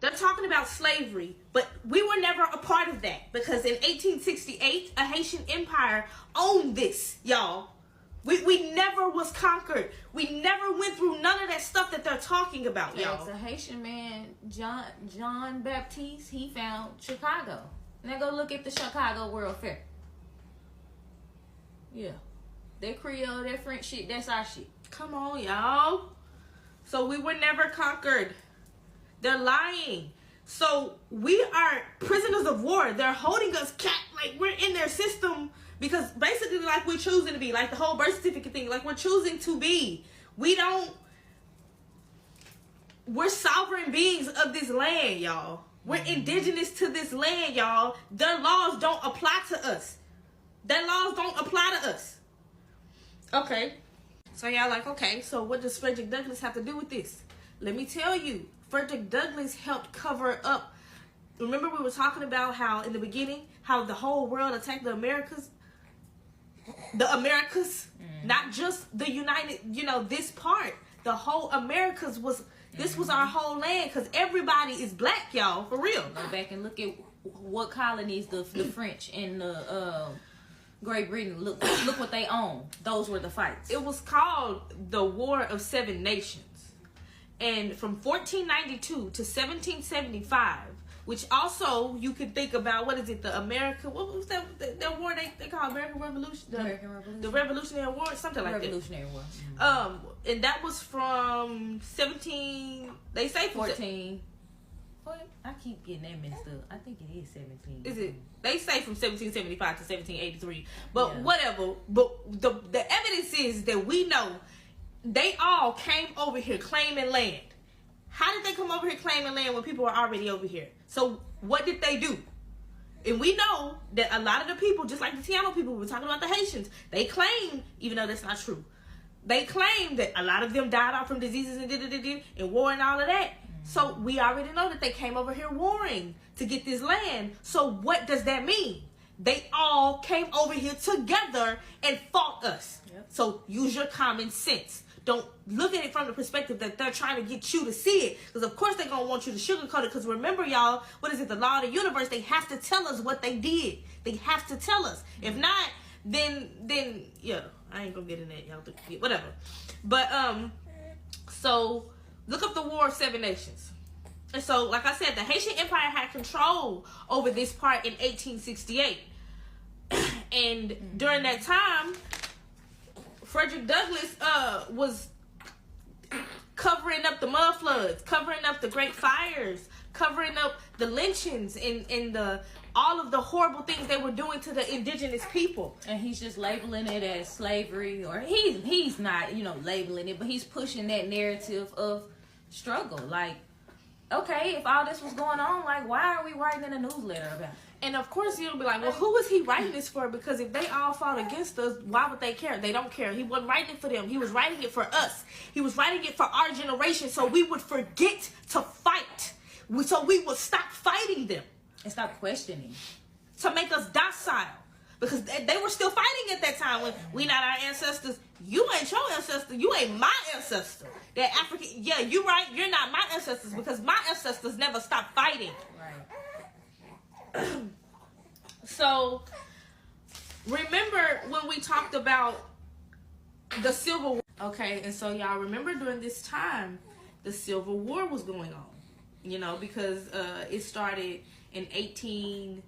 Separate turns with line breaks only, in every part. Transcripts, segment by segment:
They're talking about slavery, but we were never a part of that because in 1868, a Haitian empire owned this, y'all. We never was conquered. We never went through none of that stuff that they're talking about, y'all.
A Haitian man, John Baptiste, he found Chicago. Now go look at the Chicago World Fair. Yeah. That Creole, that French shit, that's our shit.
Come on, y'all. So we were never conquered. They're lying. So we are prisoners of war. They're holding us like we're in their system because basically like we're choosing to be, like the whole birth certificate thing, like we're choosing to be. We're sovereign beings of this land, y'all. We're indigenous to this land, y'all. Their laws don't apply to us. Their laws don't apply to us. Okay. So y'all like, okay, so what does Frederick Douglass have to do with this? Let me tell you, Frederick Douglass helped cover up. Remember we were talking about how in the beginning, how the whole world attacked the Americas? Not just the United, this part. The whole Americas this was our whole land because everybody is black, y'all, for real.
Go back and look at what colonies the French and the Great Britain, look what they own. Those were the fights.
It was called the War of Seven Nations. And from 1492 to 1775, which also you could think about, what was that war they call American Revolution? The Revolutionary War, something like that.
Revolutionary War.
And that was from
14. What? I keep getting that messed up. I think it is 17.
Is it? They say from 1775 to 1783. But whatever. But the evidence is that we know they all came over here claiming land. How did they come over here claiming land when people were already over here? So what did they do? And we know that a lot of the people, just like the Tiamo people, we were talking about the Haitians, they claim, even though that's not true, they claim that a lot of them died off from diseases and war and all of that. So we already know that they came over here warring to get this land. So what does that mean? They all came over here together and fought us. Yep. So use your common sense. Don't look at it from the perspective that they're trying to get you to see it. Because of course they're going to want you to sugarcoat it. Because remember, y'all, the law of the universe? They have to tell us what they did. They have to tell us. If not, then yeah, I ain't going to get in that. Y'all whatever. But, so look up the War of Seven Nations. And so, like I said, the Haitian Empire had control over this part in 1868. And during that time, Frederick Douglass was covering up the mud floods, covering up the great fires, covering up the lynchings and all of the horrible things they were doing to the indigenous people.
And he's just labeling it as slavery, or he's not, labeling it, but he's pushing that narrative of struggle. Like, okay, if all this was going on, like, why are we writing in a newsletter about it?
And of course you'll be like, well, who was he writing this for? Because if they all fought against us, why would they care? They don't care. He wasn't writing it for them. He was writing it for us. He was writing it for our generation so we would forget to fight. So we would stop fighting them.
And stop questioning.
To make us docile. Because they were still fighting at that time when we not our ancestors. You ain't your ancestor. You ain't my ancestor. That African, yeah, you right. You're not my ancestors because my ancestors never stopped fighting.
Right.
So, remember when we talked about the Civil War? Okay, and so y'all remember during this time, the Civil War was going on. Because it started in It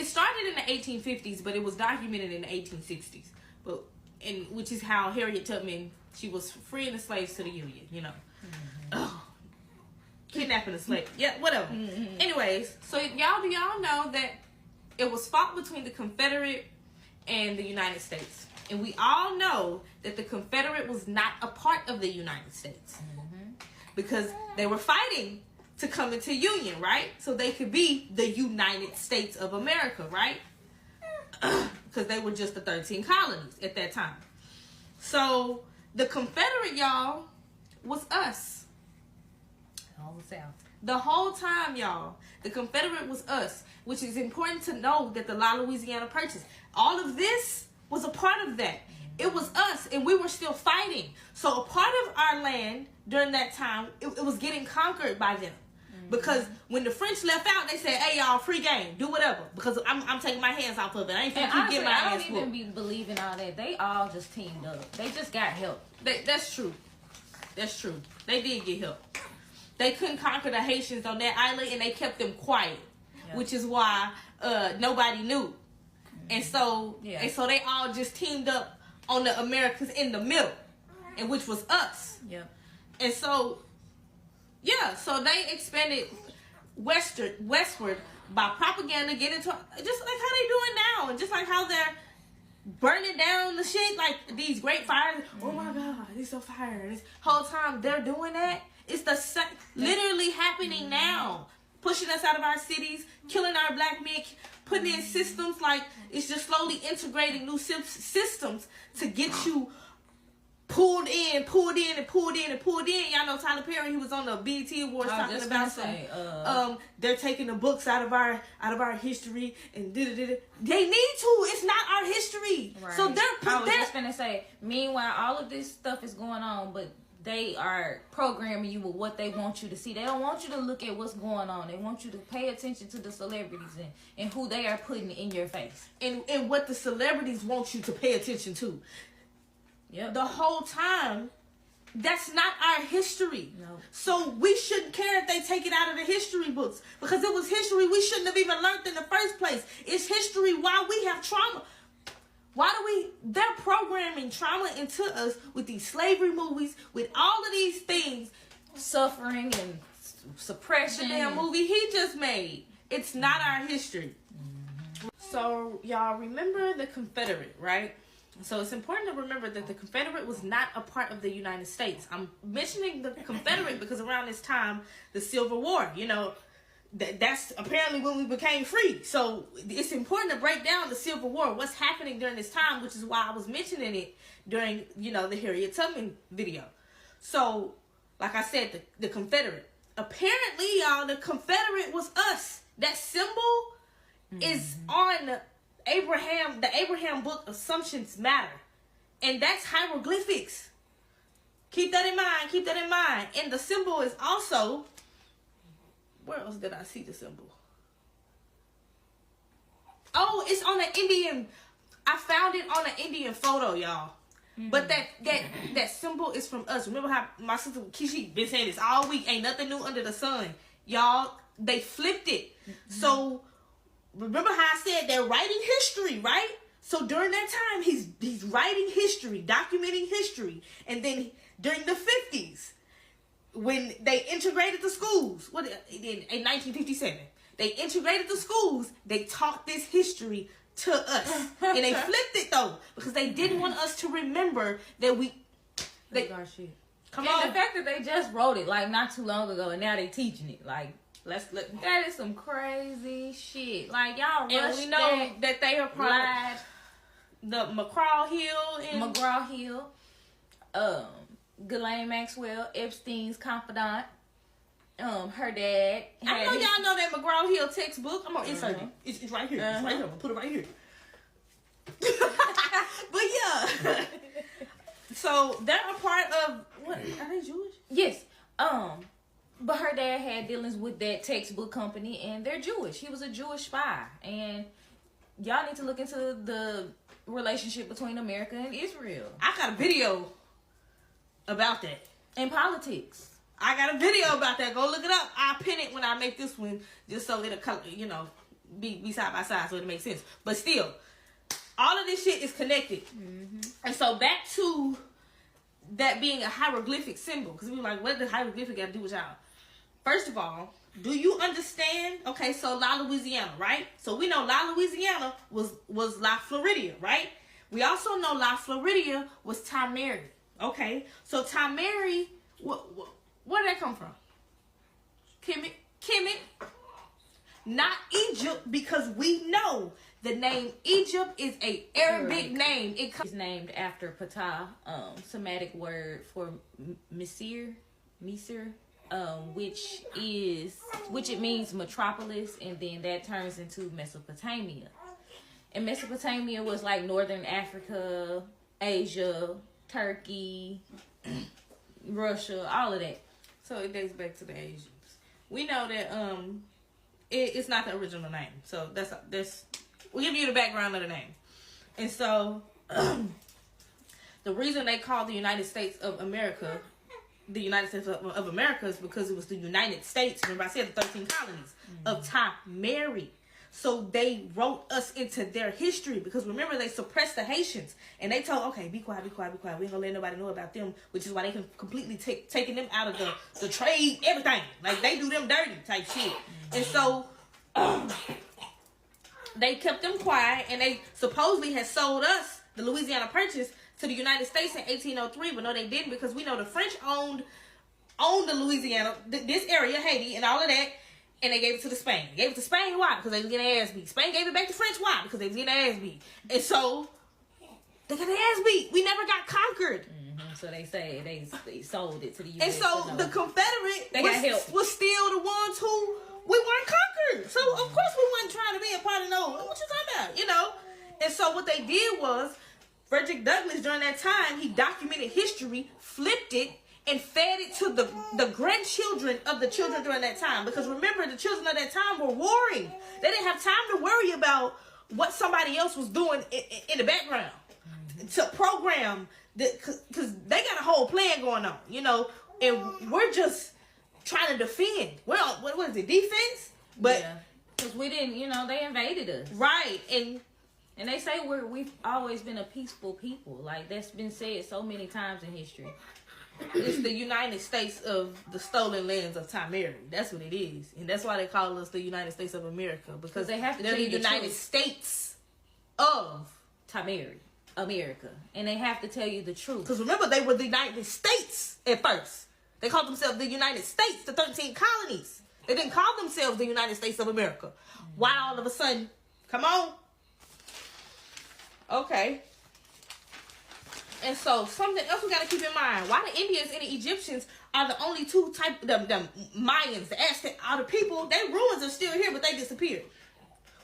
started in the 1850s, but it was documented in the 1860s. Which is how Harriet Tubman, she was freeing the slaves to the Union, kidnapping the slave. Yeah, whatever. Mm-hmm. Anyways, so do y'all know that it was fought between the Confederate and the United States? And we all know that the Confederate was not a part of the United States. Mm-hmm. Because they were fighting to come into union, right? So they could be the United States of America, right? Because they were just the 13 colonies at that time. So the Confederate, y'all, was us.
All the South.
The whole time, y'all, the Confederate was us, which is important to know that the La Louisiana Purchase, all of this was a part of that. It was us, and we were still fighting. So a part of our land during that time, it was getting conquered by them. Because when the French left out, they said, "Hey y'all, free game, do whatever." Because I'm taking my hands off of it. I ain't finna keep getting my
I
ass
don't even be believing all that. They all just teamed up. They just got help.
That's true. That's true. They did get help. They couldn't conquer the Haitians on that island, and they kept them quiet, which is why nobody knew. And so they all just teamed up on the Americans in the middle, and which was us.
Yep.
And so, so they expanded westward by propaganda, getting to just like how they doing now, and just like how they're burning down the shit, like these great fires. Oh my God, it's so fire! This whole time they're doing that. It's literally happening now, pushing us out of our cities, killing our black men, putting in systems like it's just slowly integrating new systems to get you pulled in. Y'all know Tyler Perry, he was on the BET Awards talking about they're taking the books out of our history and they need to. It's not our history.
Right.
So
I was just gonna say, meanwhile, all of this stuff is going on, but they are programming you with what they want you to see. They don't want you to look at what's going on. They want you to pay attention to the celebrities and who they are putting in your face.
And what the celebrities want you to pay attention to.
Yep.
The whole time, that's not our history.
No.
So we shouldn't care if they take it out of the history books. Because it was history we shouldn't have even learned in the first place. It's history why we have trauma. They're programming trauma into us with these slavery movies, with all of these things.
Suffering and suppression.
The damn movie he just made. It's not our history. So, y'all remember the Confederate, right? So it's important to remember that the Confederate was not a part of the United States. I'm mentioning the Confederate because around this time, the Civil War, that's apparently when we became free. So it's important to break down the Civil War, what's happening during this time, which is why I was mentioning it during, the Harriet Tubman video. So, like I said, the Confederate. Apparently, y'all, the Confederate was us. That symbol is on the Abraham book, Assumptions Matter. And that's hieroglyphics. Keep that in mind. And the symbol is also... Where else did I see the symbol? Oh, it's on an Indian... I found it on an Indian photo, y'all. Mm-hmm. But that symbol is from us. Remember how my sister Kishi been saying this all week? Ain't nothing new under the sun. Y'all, they flipped it. Mm-hmm. So, remember how I said they're writing history, right? So during that time, he's writing history, documenting history. And then during the 50s, when they integrated the schools, in 1957, they integrated the schools, they taught this history to us. And they flipped it, though, because they didn't want us to remember that
Come on. The fact that they just wrote it, like, not too long ago, and now they teaching it, like, let's look. That is some crazy shit. Like, y'all rushed.
And we know that they are part of the McGraw Hill,
Ghislaine Maxwell, Epstein's confidant. Her dad.
I know y'all know that McGraw Hill textbook. I'm gonna insert it. It's right here. It's right here. I'm gonna put it right here. But yeah. So they're a part of what? Are they Jewish?
Yes. But her dad had dealings with that textbook company, and they're Jewish. He was a Jewish spy, and y'all need to look into the relationship between America and Israel.
I got a video about that.
And politics.
I got a video about that. Go look it up. I'll pin it when I make this one, just so it'll, be side by side, so it'll make sense. But still, all of this shit is connected. Mm-hmm. And so back to that being a hieroglyphic symbol, because we were like, what does hieroglyphic got to do with y'all? First of all, do you understand? Okay, so La Louisiana, right? So we know La Louisiana was La Florida, right? We also know La Florida was Tamari. Okay, so Tamari, where did that come from? Kemet. Not Egypt, because we know the name Egypt is a Arabic name.
It's named after Ptah, Semitic word for Misir, which it means metropolis, and then that turns into Mesopotamia. And Mesopotamia was like northern Africa, Asia, Turkey, Russia, all of that.
So it dates back to the Asians. we know that it's not the original name. So that's we'll give you the background of the name. And so the reason they called the United States of America the United States of America is because it was the United States. Remember I said the 13 colonies of Tamari. So they wrote us into their history because remember they suppressed the Haitians and they told, okay, be quiet. We ain't gonna let nobody know about them, which is why they can completely taking them out of the trade, everything. Like they do them dirty type shit. And so they kept them quiet and they supposedly had sold us the Louisiana Purchase to the United States in 1803, but no, they didn't because we know the French owned the Louisiana, this area, Haiti, and all of that. And they gave it to the Spain. They gave it to Spain, why? Because they was getting their ass beat. Spain gave it back to French, why? Because they was getting their ass beat. And so, they got their ass beat. We never got conquered.
Mm-hmm. So they say they sold it to the U.S.
And so, the Confederate was still the ones who we weren't conquered. So, of course, we wasn't trying to be a part of no, what you talking about? You know? And so, what they did was, Frederick Douglass, during that time, he documented history, flipped it, and fed it to the grandchildren of the children during that time. Because remember, the children of that time were warring. They didn't have time to worry about what somebody else was doing in the background. To program, because they got a whole plan going on, you know. And we're just trying to defend. Well, what is it, defense? But
because we didn't, you know, they invaded us.
Right, and
they say we've always been a peaceful people. Like, that's been said so many times in history.
It's the United States of the stolen lands of Tamari. That's what it is. And that's why they call us the United States of America. Because
they have to
they're the United States of
Tamari, America. And they have to tell you the truth.
Because remember, they were the United States at first. They called themselves the United States, the 13 colonies. They didn't call themselves the United States of America. Why all of a sudden? Come on. Okay. And so, something else we got to keep in mind. Why the Indians and the Egyptians are the only two type, the Mayans, the Aztec, are the people, their ruins are still here, but they disappeared.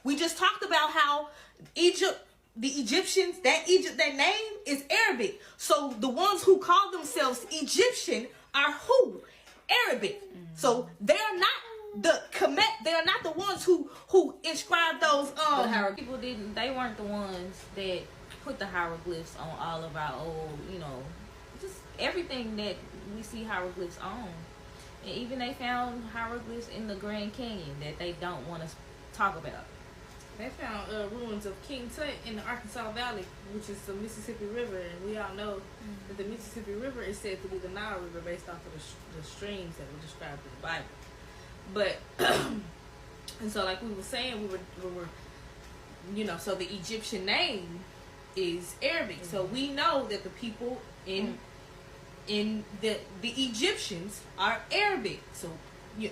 We just talked about how Egypt, the Egyptians, that name is Arabic. So, the ones who call themselves Egyptian are who? Arabic. So, they're not they're not the ones who inscribed those,
people they weren't the ones that put the hieroglyphs on all of our old, you know, just everything that we see hieroglyphs on. And even they found hieroglyphs in the Grand Canyon that they don't want to talk about.
They found ruins of King Tut in the Arkansas Valley, which is the Mississippi River, and we all know that the Mississippi River is said to be the Nile River based off of the streams that were described in the Bible. But and so, like we were saying, we were you know, so the Egyptian name is Arabic. So we know that the people in the Egyptians are Arabic. So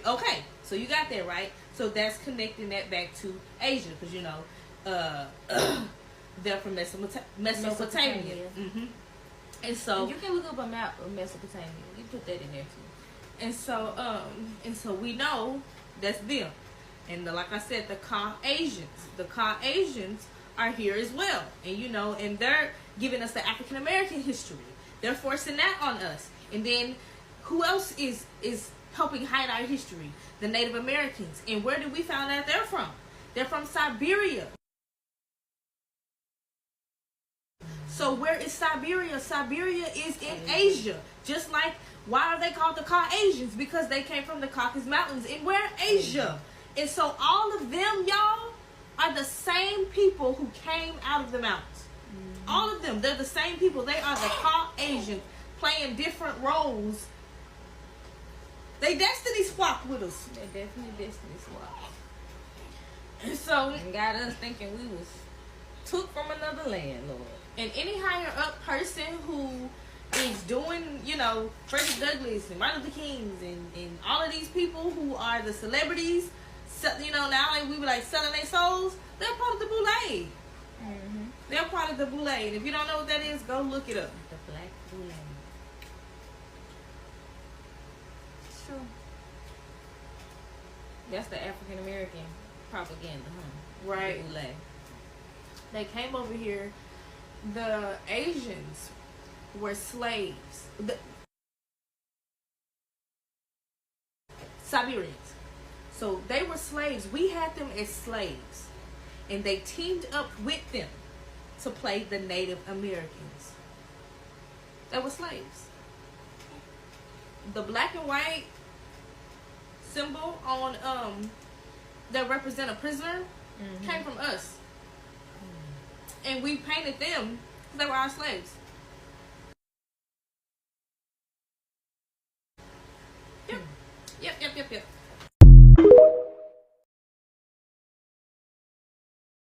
okay, so you got that right. So that's connecting that back to Asia, because you know they're from Mesopotamia. Mm-hmm. And so
you can look up a map of Mesopotamia. You put that in there too.
And so we know that's them. And like I said, the Caucasians are here as well. And you know, and they're giving us the African American history. They're forcing that on us. And then who else is helping hide our history? The Native Americans. And where did we find out they're from? They're from Siberia. So where is Siberia? Siberia is in Asia. Just like, why are they called the Caucasians? Because they came from the Caucasus Mountains in where? Asia. And so all of them, y'all, are the same people who came out of the mountains. Mm-hmm. All of them, they're the same people. They are the Caucasians playing different roles. They destiny swapped with us.
They definitely destiny swapped.
And so
and got us thinking we was took from another land, Lord.
And any higher up person who is doing, you know, Frederick Douglass and Martin Luther Kings and all of these people who are the celebrities, you know, now like we be like selling their souls, they're part of the Boule. Mm-hmm. They're part of the Boule. And if you don't know what that is, go look it up.
The Black Boule. It's true. That's the African American propaganda, huh?
Right.
The Boule.
They came over here. The Asians were slaves. The Siberians. So they were slaves. We had them as slaves. And they teamed up with them to play the Native Americans. They were slaves. The black and white symbol on that represent a prisoner came from us. And we painted them because they were our slaves. Yep.